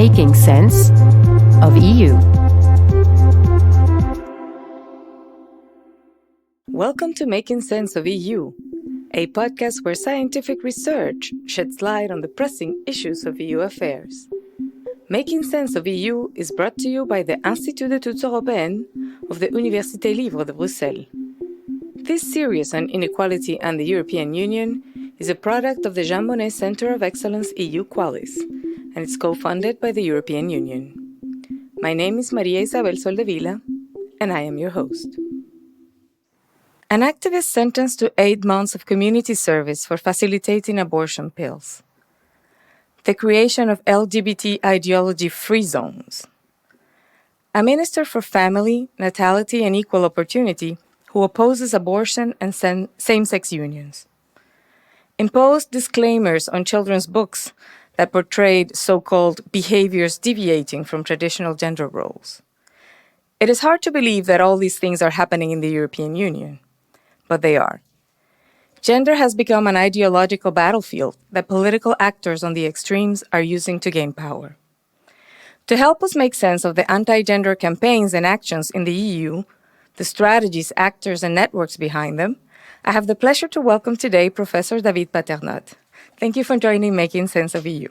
Making Sense of EU. Welcome to Making Sense of EU, a podcast where scientific research sheds light on the pressing issues of EU affairs. Making Sense of EU is brought to you by the Institut d'études européennes of the Université Libre de Bruxelles. This series on inequality and the European Union is a product of the Jean Monnet Centre of Excellence EU Qualis, and it's co-funded by the European Union. My name is Maria Isabel Soldevila, and I am your host. An activist sentenced to 8 months of community service for facilitating abortion pills. The creation of LGBT-ideology free zones. A minister for family, natality, and equal opportunity who opposes abortion and same-sex unions. Imposed disclaimers on children's books that portrayed so-called behaviors deviating from traditional gender roles. It is hard to believe that all these things are happening in the European Union, but they are. Gender has become an ideological battlefield that political actors on the extremes are using to gain power. To help us make sense of the anti-gender campaigns and actions in the EU, the strategies, actors, and networks behind them, I have the pleasure to welcome today Professor David Paternotte. Thank you for joining Making Sense of EU.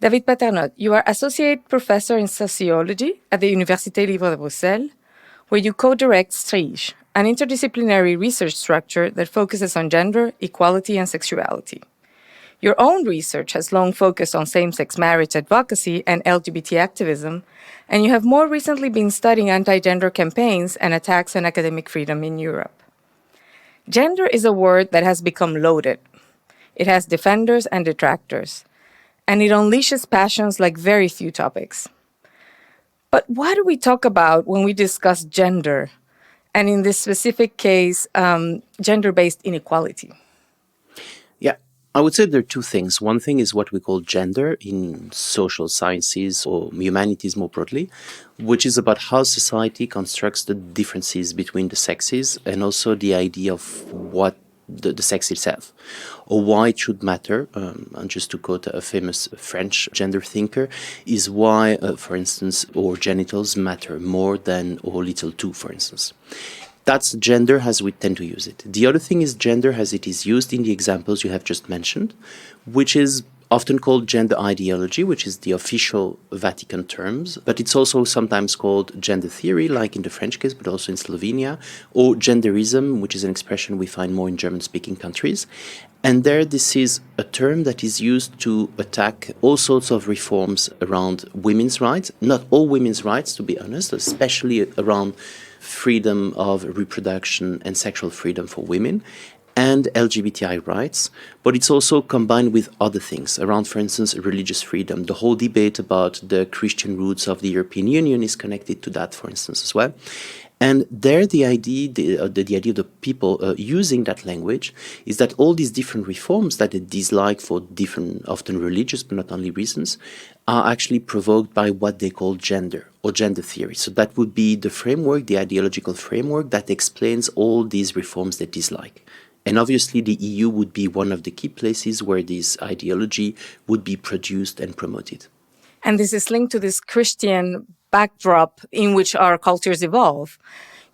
David Paternotte, you are Associate Professor in Sociology at the Université Libre de Bruxelles, where you co-direct STRIGE, an interdisciplinary research structure that focuses on gender, equality, and sexuality. Your own research has long focused on same-sex marriage advocacy and LGBT activism, and you have more recently been studying anti-gender campaigns and attacks on academic freedom in Europe. Gender is a word that has become loaded. It has defenders and detractors, and it unleashes passions like very few topics. But what do we talk about when we discuss gender, and in this specific case, gender-based inequality? I would say there are two things. One thing is what we call gender in social sciences or humanities more broadly, which is about how society constructs the differences between the sexes and also the idea of what the sex itself, or why it should matter. And just to quote a famous French gender thinker, is why, for instance, our genitals matter more than our little toe, for instance. That's gender as we tend to use it. The other thing is gender as it is used in the examples you have just mentioned, which is often called gender ideology, which is the official Vatican terms, but it's also sometimes called gender theory, like in the French case, but also in Slovenia, or genderism, which is an expression we find more in German-speaking countries. And there, this is a term that is used to attack all sorts of reforms around women's rights, not all women's rights, to be honest, especially around freedom of reproduction and sexual freedom for women, and LGBTI rights, but it's also combined with other things around, for instance, religious freedom. The whole debate about the Christian roots of the European Union is connected to that, for instance, as well. And there, the idea of the people using that language is that all these different reforms that they dislike for different, often religious, but not only reasons, are actually provoked by what they call gender or gender theory. So that would be the framework, the ideological framework that explains all these reforms they dislike. And obviously, the EU would be one of the key places where this ideology would be produced and promoted. And this is linked to this Christian backdrop in which our cultures evolve.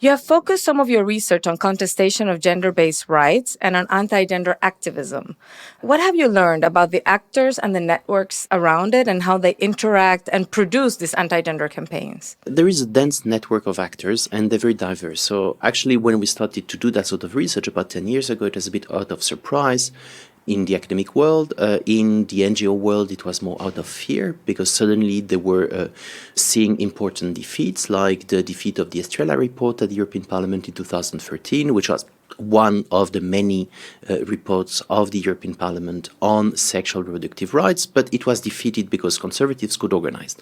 You have focused some of your research on contestation of gender-based rights and on anti-gender activism. What have you learned about the actors and the networks around it and how they interact and produce these anti-gender campaigns? There is a dense network of actors and they're very diverse. So actually, when we started to do that sort of research about 10 years ago, it was a bit out of surprise. In the academic world, in the NGO world, it was more out of fear because suddenly they were seeing important defeats, like the defeat of the Estrela report at the European Parliament in 2013, which was one of the many reports of the European Parliament on sexual reproductive rights, but it was defeated because conservatives could organize.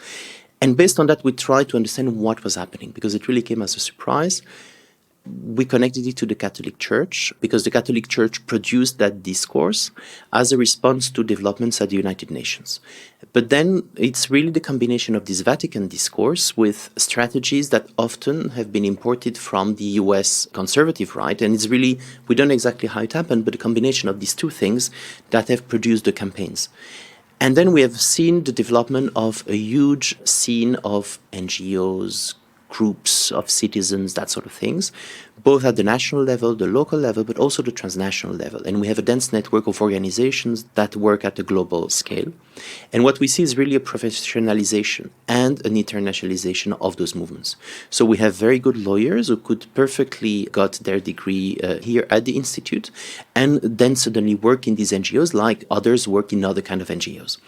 And based on that, we tried to understand what was happening because it really came as a surprise. We connected it to the Catholic Church because the Catholic Church produced that discourse as a response to developments at the United Nations. But then it's really the combination of this Vatican discourse with strategies that often have been imported from the US conservative right. And it's really, we don't know exactly how it happened, but a combination of these two things that have produced the campaigns. And then we have seen the development of a huge scene of NGOs, groups of citizens, that sort of things, both at the national level, the local level, but also the transnational level. And we have a dense network of organizations that work at a global scale. And what we see is really a professionalization and an internationalization of those movements. So we have very good lawyers who could perfectly got their degree here at the Institute and then suddenly work in these NGOs like others work in other kind of NGOs.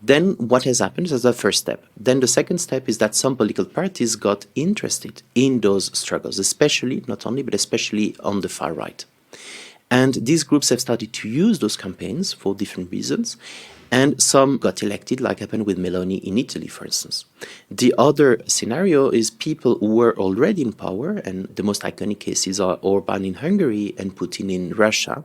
Then what has happened is the first step. Then the second step is that some political parties got interested in those struggles, especially, not only, but especially on the far right. And these groups have started to use those campaigns for different reasons. And some got elected, like happened with Meloni in Italy, for instance. The other scenario is people who were already in power, and the most iconic cases are Orban in Hungary and Putin in Russia,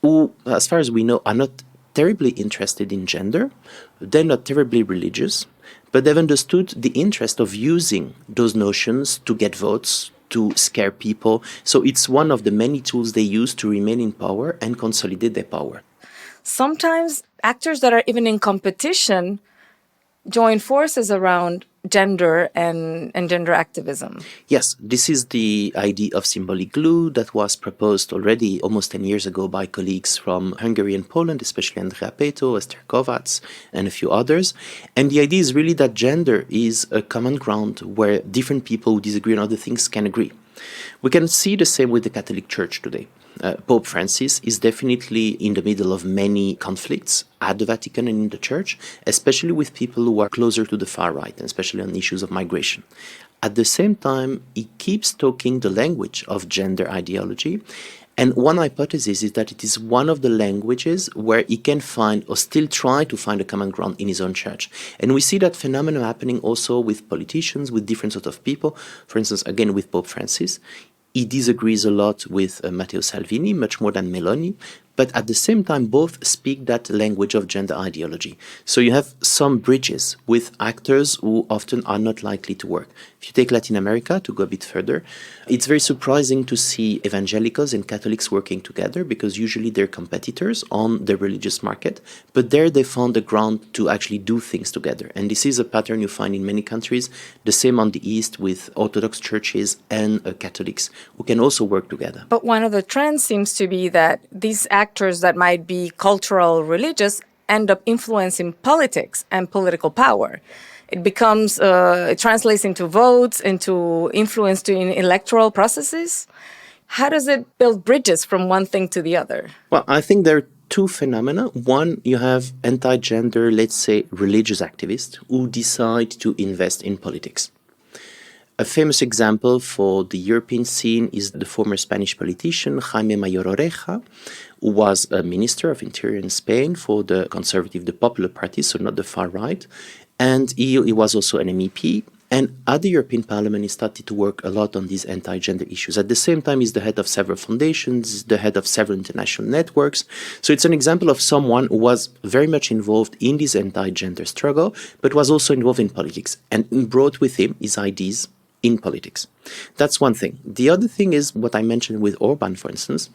who, as far as we know, are not terribly interested in gender, they're not terribly religious, but they've understood the interest of using those notions to get votes, to scare people. So it's one of the many tools they use to remain in power and consolidate their power. Sometimes actors that are even in competition join forces around gender and gender activism. Yes, this is the idea of symbolic glue that was proposed already almost 10 years ago by colleagues from Hungary and Poland, especially Andrea Peto, Esther Kovacs, and a few others. And the idea is really that gender is a common ground where different people who disagree on other things can agree. We can see the same with the Catholic Church today. Pope Francis is definitely in the middle of many conflicts at the Vatican and in the Church, especially with people who are closer to the far right, and especially on issues of migration. At the same time, he keeps talking the language of gender ideology. And one hypothesis is that it is one of the languages where he can find or still try to find a common ground in his own church. And we see that phenomenon happening also with politicians, with different sorts of people. For instance, again, with Pope Francis. He disagrees a lot with Matteo Salvini, much more than Meloni, but at the same time, both speak that language of gender ideology. So you have some bridges with actors who often are not likely to work. If you take Latin America, to go a bit further, it's very surprising to see evangelicals and Catholics working together because usually they're competitors on the religious market, but there they found the ground to actually do things together. And this is a pattern you find in many countries, the same on the East with Orthodox churches and Catholics who can also work together. But one of the trends seems to be that these actors that might be cultural religious end up influencing politics and political power. It becomes, it translates into votes, into influence in electoral processes. How does it build bridges from one thing to the other? Well, I think there are two phenomena. One, you have anti-gender, let's say, religious activists who decide to invest in politics. A famous example for the European scene is the former Spanish politician Jaime Mayor Oreja, who was a minister of interior in Spain for the conservative, the Popular Party, so not the far right. And he was also an MEP. And at the European Parliament, he started to work a lot on these anti-gender issues. At the same time, he's the head of several foundations, the head of several international networks. So it's an example of someone who was very much involved in this anti-gender struggle, but was also involved in politics and brought with him his ideas in politics. That's one thing. The other thing is what I mentioned with Orban, for instance.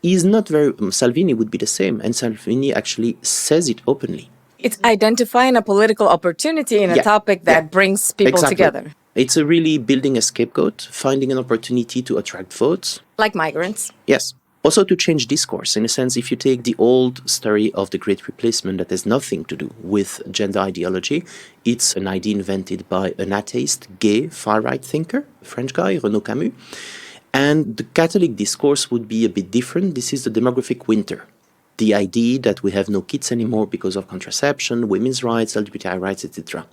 He's not very... Salvini would be the same, and Salvini actually says it openly. It's identifying a political opportunity in a topic that brings people together. It's really building a scapegoat, finding an opportunity to attract votes. Like migrants. Yes. Also to change discourse. In a sense, if you take the old story of the Great Replacement that has nothing to do with gender ideology, it's an idea invented by an atheist, gay, far-right thinker, a French guy, Renaud Camus. And the Catholic discourse would be a bit different. This is the demographic winter. The idea that we have no kids anymore because of contraception, women's rights, LGBTI rights, etc.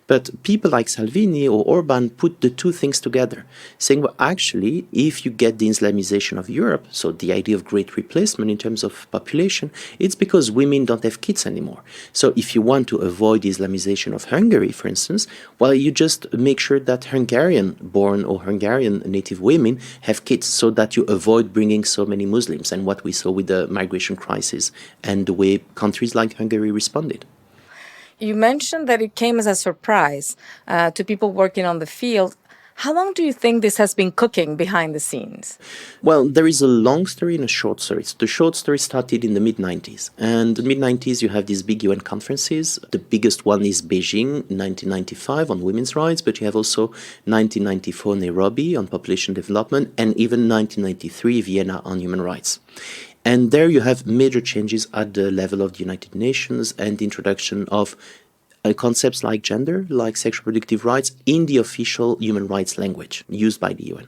But people like Salvini or Orban put the two things together, saying, well, actually, if you get the Islamization of Europe, so the idea of great replacement in terms of population, it's because women don't have kids anymore. So if you want to avoid the Islamization of Hungary, for instance, well, you just make sure that Hungarian-born or Hungarian native women have kids so that you avoid bringing so many Muslims, and what we saw with the migration crisis and the way countries like Hungary responded. You mentioned that it came as a surprise to people working on the field. How long do you think this has been cooking behind the scenes? Well, there is a long story and a short story. So the short story started in the mid-90s. And the mid-90s, you have these big UN conferences. The biggest one is Beijing, 1995, on women's rights, but you have also 1994 Nairobi on population development, and even 1993 Vienna on human rights. And there you have major changes at the level of the United Nations and the introduction of concepts like gender, like sexual reproductive rights, in the official human rights language used by the UN.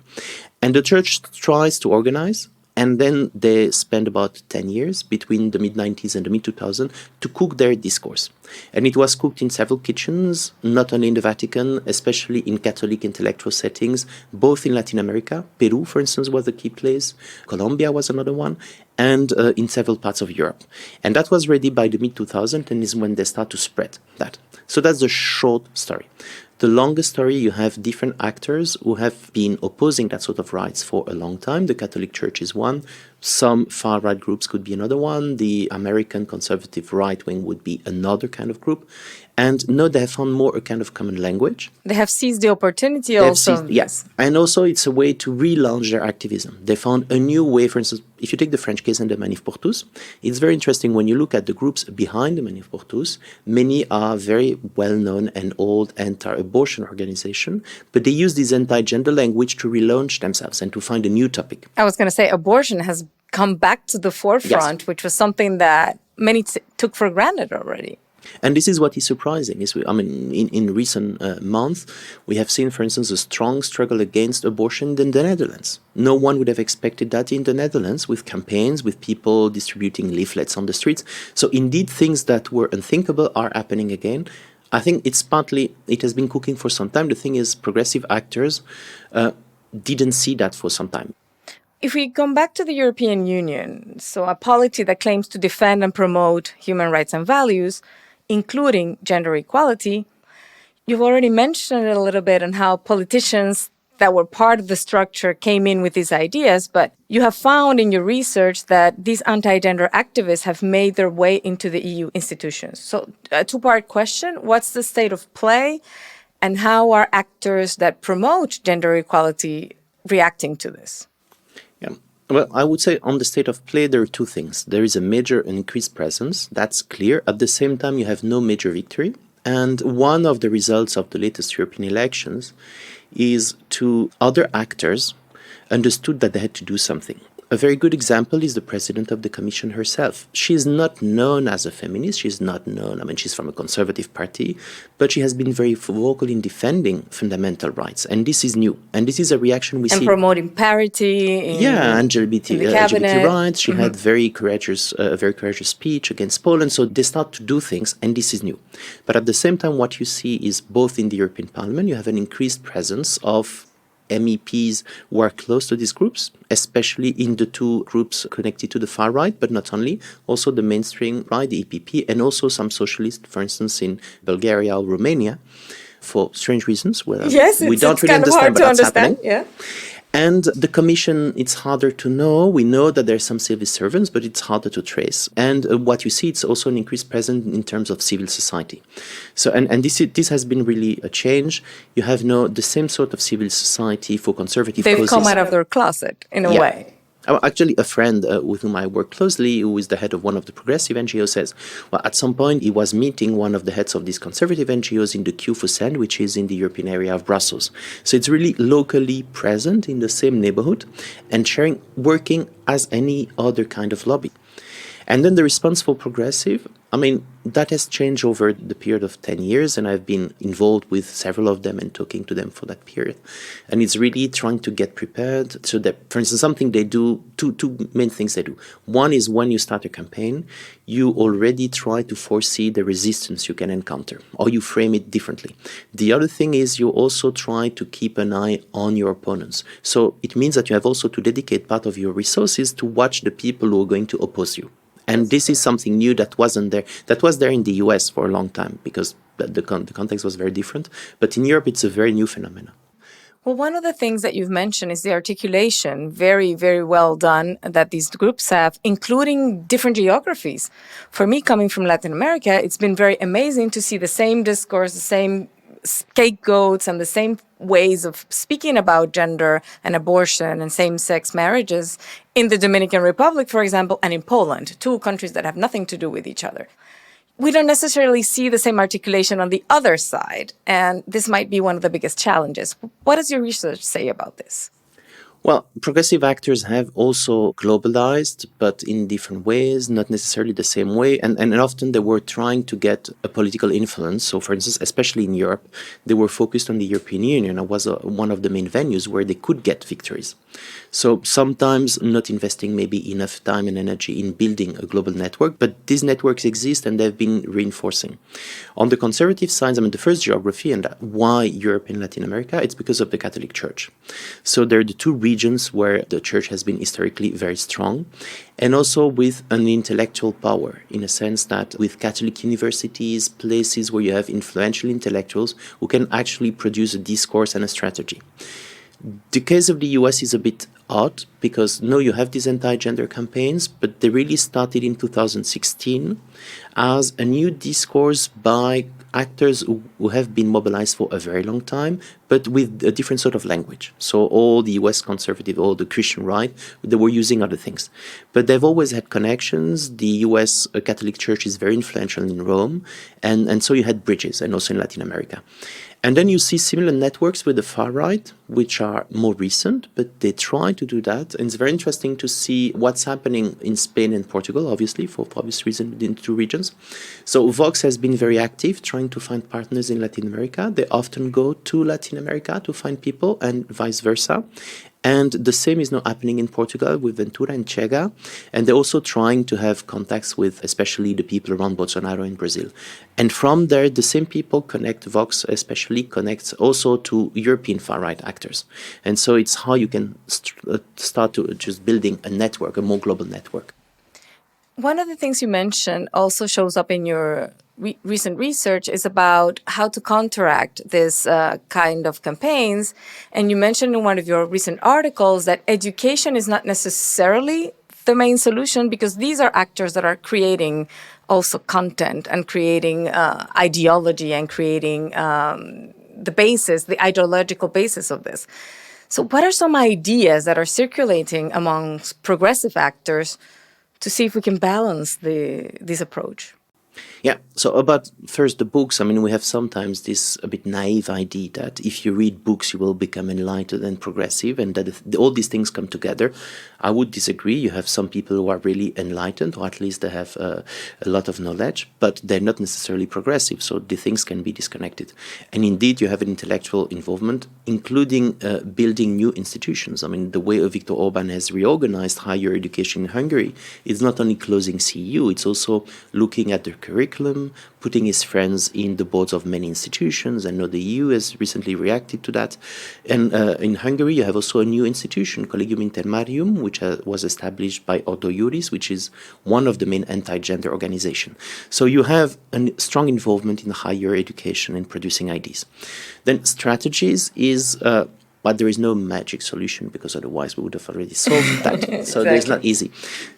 And the church tries to organize, and then they spend about 10 years between the mid-90s and the mid-2000s to cook their discourse. And it was cooked in several kitchens, not only in the Vatican, especially in Catholic intellectual settings, both in Latin America. Peru, for instance, was a key place. Colombia was another one, and in several parts of Europe. And that was ready by the mid-2000s, and is when they start to spread that. So that's the short story. The longer story, you have different actors who have been opposing that sort of rights for a long time. The Catholic Church is one. Some far-right groups could be another one. The American conservative right wing would be another kind of group. And no, they have found more a kind of common language. They have seized the opportunity also. Yes. And also it's a way to relaunch their activism. They found a new way. For instance, if you take the French case and the Manif pour tous, it's very interesting when you look at the groups behind the Manif pour tous. Many are very well-known and old anti-abortion organization, but they use this anti-gender language to relaunch themselves and to find a new topic. I was going to say abortion has come back to the forefront, yes, which was something that many took for granted already. And this is what is surprising. In recent months, we have seen, for instance, a strong struggle against abortion in the Netherlands. No one would have expected that in the Netherlands, with campaigns, with people distributing leaflets on the streets. So indeed, things that were unthinkable are happening again. I think it has been cooking for some time. The thing is, progressive actors didn't see that for some time. If we come back to the European Union, so a polity that claims to defend and promote human rights and values, including gender equality, you've already mentioned it a little bit on how politicians that were part of the structure came in with these ideas, but you have found in your research that these anti-gender activists have made their way into the EU institutions. So a two-part question: what's the state of play, and how are actors that promote gender equality reacting to this? Yeah. Well, I would say on the state of play, there are two things. There is a major and increased presence. That's clear. At the same time, you have no major victory. And one of the results of the latest European elections is to other actors understood that they had to do something. A very good example is the president of the Commission herself. She is not known as a feminist. She's not known, she's from a conservative party, but she has been very vocal in defending fundamental rights. And this is new. And this is a reaction we see. And promoting parity and LGBT rights. She had very courageous speech against Poland. So they start to do things, and this is new. But at the same time, what you see is both in the European Parliament, you have an increased presence of MEPs who are close to these groups, especially in the two groups connected to the far right, but not only, also the mainstream right, the EPP, and also some socialists, for instance, in Bulgaria or Romania, for strange reasons. We don't really understand, but that's happening. Yeah. And the Commission, it's harder to know. We know that there are some civil servants, but it's harder to trace. And what you see, it's also an increased presence in terms of civil society. So, and this has been really a change. You have now the same sort of civil society for conservative causes. They've come out of their closet, in a way. Actually, a friend with whom I work closely, who is the head of one of the progressive NGOs, says, well, at some point he was meeting one of the heads of these conservative NGOs in the queue for sand, which is in the European area of Brussels. So it's really locally present in the same neighborhood and working as any other kind of lobby. And then the response for progressive, that has changed over the period of 10 years, and I've been involved with several of them and talking to them for that period. And it's really trying to get prepared so that, for instance, something they do, two main things they do. One is when you start a campaign, you already try to foresee the resistance you can encounter, or you frame it differently. The other thing is you also try to keep an eye on your opponents. So it means that you have also to dedicate part of your resources to watch the people who are going to oppose you. And this is something new that wasn't there. That was there in the US for a long time because the context was very different. But in Europe, it's a very new phenomenon. Well, one of the things that you've mentioned is the articulation, very, very well done, that these groups have, including different geographies. For me, coming from Latin America, it's been very amazing to see the same discourse, the same scapegoats and the same ways of speaking about gender and abortion and same-sex marriages in the Dominican Republic, for example, and in Poland, two countries that have nothing to do with each other. We don't necessarily see the same articulation on the other side, and this might be one of the biggest challenges. What does your research say about this? Well, progressive actors have also globalized, but in different ways, not necessarily the same way. And often they were trying to get a political influence. So, for instance, especially in Europe, they were focused on the European Union. It was one of the main venues where they could get victories. So sometimes not investing maybe enough time and energy in building a global network, but these networks exist and they've been reinforcing. On the conservative side, I mean, the first geography and why Europe and Latin America, it's because of the Catholic Church. So there are the two regions where the church has been historically very strong, and also with an intellectual power, in a sense that with Catholic universities, places where you have influential intellectuals who can actually produce a discourse and a strategy. The case of the US is a bit odd because no, you have these anti-gender campaigns, but they really started in 2016 as a new discourse by actors who have been mobilized for a very long time, but with a different sort of language. So all the US conservative, all the Christian right, they were using other things. But they've always had connections. The US Catholic Church is very influential in Rome, and so you had bridges, and also in Latin America. And then you see similar networks with the far right, which are more recent, but they try to do that. And it's very interesting to see what's happening in Spain and Portugal, obviously, for obvious reasons, in the two regions. So Vox has been very active, trying to find partners in Latin America. They often go to Latin America to find people and vice versa. And the same is now happening in Portugal with Ventura and Chega. And they're also trying to have contacts with especially the people around Bolsonaro in Brazil. And from there, the same people connect, Vox especially connects also to European far-right actors. And so it's how you can start to just building a network, a more global network. One of the things you mentioned also shows up in your recent research is about how to counteract this kind of campaigns. And you mentioned in one of your recent articles that education is not necessarily the main solution because these are actors that are creating also content and creating ideology and creating the basis, the ideological basis of this. So what are some ideas that are circulating amongst progressive actors to see if we can balance this approach? Yeah, so about first the books, I mean, we have sometimes this a bit naive idea that if you read books, you will become enlightened and progressive, and that all these things come together. I would disagree. You have some people who are really enlightened, or at least they have a lot of knowledge, but they're not necessarily progressive, so the things can be disconnected. And indeed, you have an intellectual involvement, including building new institutions. I mean, the way Viktor Orban has reorganized higher education in Hungary is not only closing CEU, it's also looking at the curriculum, putting his friends in the boards of many institutions. I know the EU has recently reacted to that. And in Hungary, you have also a new institution, Collegium Intermarium, which was established by Ordo Iuris, which is one of the main anti-gender organizations. So you have a strong involvement in higher education and producing ideas. Then strategies is... but there is no magic solution because otherwise we would have already solved that. So Exactly. it's not easy.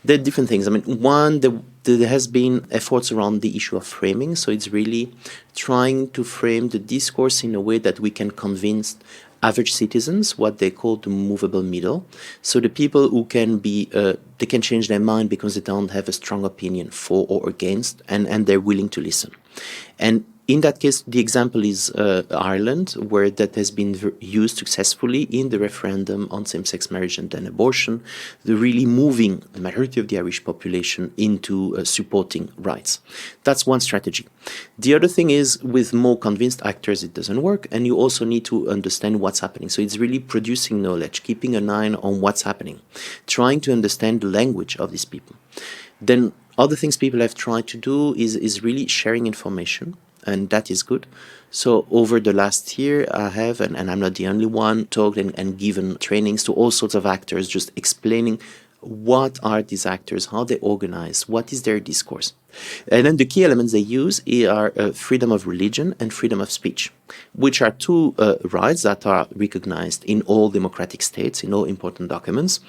There are different things. I mean, one, there has been efforts around the issue of framing. So it's really trying to frame the discourse in a way that we can convince average citizens, what they call the movable middle. So the people who can be, they can change their mind because they don't have a strong opinion for or against, and they're willing to listen. And in that case, the example is Ireland, where that has been used successfully in the referendum on same-sex marriage and then abortion, really moving the majority of the Irish population into supporting rights. That's one strategy. The other thing is, with more convinced actors, it doesn't work, and you also need to understand what's happening. So it's really producing knowledge, keeping an eye on what's happening, trying to understand the language of these people. Then other things people have tried to do is really sharing information. And that is good. So over the last year, I have, and I'm not the only one, talked and given trainings to all sorts of actors, just explaining what are these actors, how they organize, what is their discourse. And then the key elements they use are freedom of religion and freedom of speech. which are two rights that are recognized in all democratic states, in all important documents.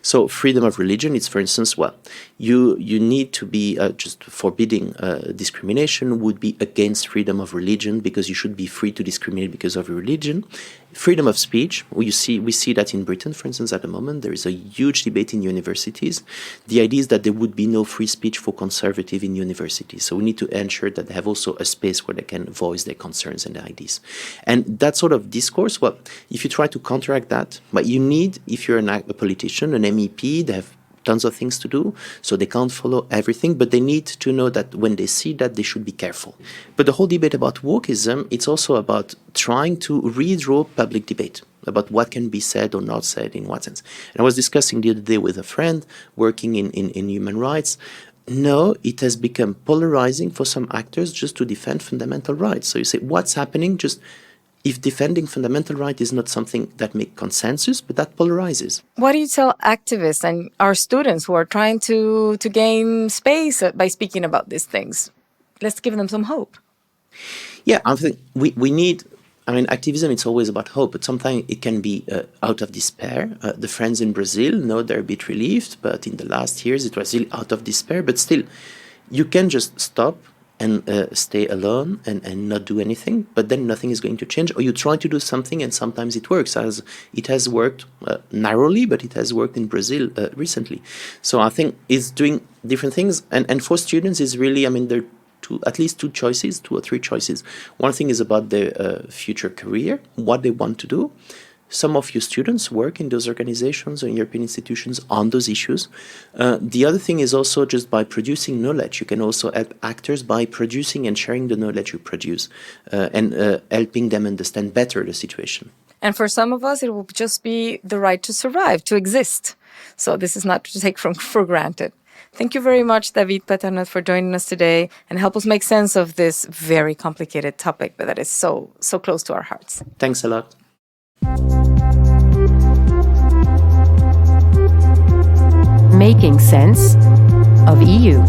So freedom of religion, it's, for instance, well, you need to be just forbidding discrimination would be against freedom of religion, because you should be free to discriminate because of your religion. Freedom of speech, we see that in Britain, for instance, at the moment, there is a huge debate in universities. The idea is that there would be no free speech for conservative in universities. So we need to ensure that they have also a space where they can voice their concerns and their ideas. And that sort of discourse, well, if you try to counteract that, but you need, if you're a politician, an MEP, they have tons of things to do, so they can't follow everything, but they need to know that when they see that, they should be careful. But the whole debate about wokeism, it's also about trying to redraw public debate about what can be said or not said, in what sense. And I was discussing the other day with a friend working in human rights. No, it has become polarizing for some actors just to defend fundamental rights. So you say, what's happening? Just if defending fundamental right is not something that makes consensus, but that polarizes. What do you tell activists and our students who are trying to gain space by speaking about these things? Let's give them some hope. Yeah, I think we need, I mean, activism, it's always about hope, but sometimes it can be out of despair. The friends in Brazil know they're a bit relieved, but in the last years it was really out of despair. But still, you can just stop and stay alone and not do anything, but then nothing is going to change. Or you try to do something and sometimes it works, as it has worked narrowly, but it has worked in Brazil recently. So I think it's doing different things. And for students is really, I mean, there are at least two or three choices. One thing is about their future career, what they want to do. Some of your students work in those organizations or in European institutions on those issues. The other thing is also just by producing knowledge. You can also help actors by producing and sharing the knowledge you produce and helping them understand better the situation. And for some of us, it will just be the right to survive, to exist. So this is not to take for granted. Thank you very much, David Paternotte, for joining us today and help us make sense of this very complicated topic, but that is so close to our hearts. Thanks a lot. Making sense of EU.